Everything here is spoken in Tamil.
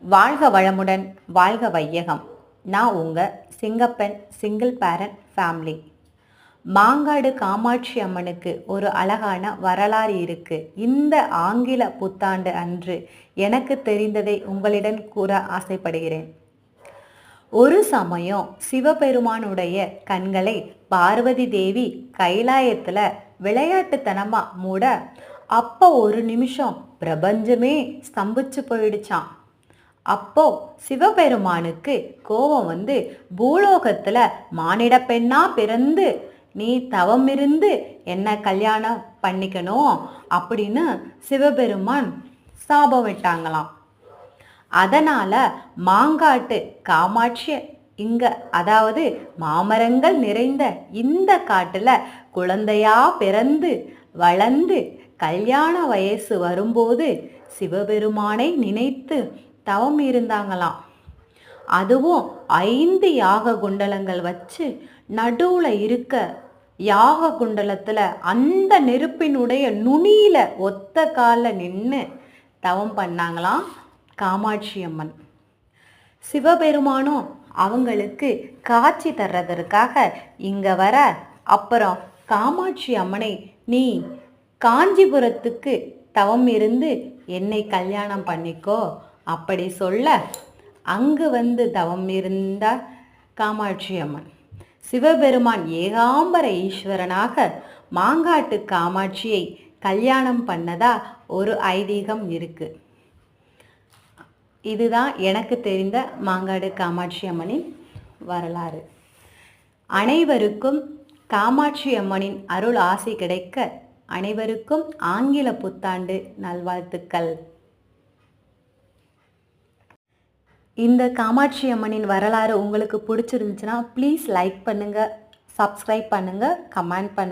வாழ்க வளமுடன், வாழ்க வையகம். நான் உங்கள் சிங்கப்பெண் single parent family. Mangadu Kamakshi அம்மனுக்கு ஒரு அழகான வரலாறு இருக்கு. இந்த ஆங்கில புத்தாண்டு அன்று எனக்கு தெரிந்ததை உங்களிடம் கூற ஆசைப்படுகிறேன். ஒரு சமயம் சிவபெருமானுடைய கண்களை பார்வதி தேவி கைலாயத்துல விளையாட்டுத்தனமா மூட, அப்போ ஒரு நிமிஷம் பிரபஞ்சமே ஸ்தம்பிச்சு போயிடுச்சான். அப்போ சிவபெருமானுக்கு கோபம் வந்து, பூலோகத்துல மானிட பெண்ணா பிறந்து நீ தவம் இருந்து என்ன கல்யாணம் பண்ணிக்கணும் அப்படின்னு சிவபெருமான் சாபம் விட்டாங்களாம். அதனால மாங்காட்டு காமாட்சி இங்க, அதாவது மாமரங்கள் நிறைந்த இந்த காட்டுல குழந்தையா பிறந்து வளர்ந்து கல்யாண வயசு வரும்போது சிவபெருமானை நினைத்து தவம் இருந்தாங்களாம். அதுவும் 5 யாக குண்டலங்கள் வச்சு நடுவுல இருக்க யாக குண்டலத்துல அந்த நெருப்பினுடைய நுனியில ஒத்த கால நின்று தவம் பண்ணாங்களாம் காமாட்சி அம்மன். சிவபெருமானும் அவங்களுக்கு காட்சி தர்றதற்காக இங்க வர, அப்புறம் காமாட்சி அம்மனை நீ காஞ்சிபுரத்துக்கு தவம் இருந்து என்னை கல்யாணம் பண்ணிக்கோ அப்படி சொல்ல, அங்கு வந்து தவம் இருந்தார் காமாட்சி அம்மன். சிவபெருமான் ஏகாம்பர ஈஸ்வரனாக மாங்காட்டு காமாட்சியை கல்யாணம் பண்ணதா ஒரு ஐதீகம் இருக்கு. இதுதான் எனக்கு தெரிந்த மாங்காடு காமாட்சி அம்மனின் வரலாறு. அனைவருக்கும் காமாட்சி அம்மனின் அருள் ஆசி கிடைக்க அனைவருக்கும் ஆங்கில புத்தாண்டு நல்வாழ்த்துக்கள். இந்த காமாட்சி அம்மனின் வரலாறு உங்களுக்கு பிடிச்சிருந்துச்சுன்னா ப்ளீஸ் லைக் பண்ணுங்கள், சப்ஸ்கிரைப் பண்ணுங்கள், கமெண்ட் பண்ணுங்கள்.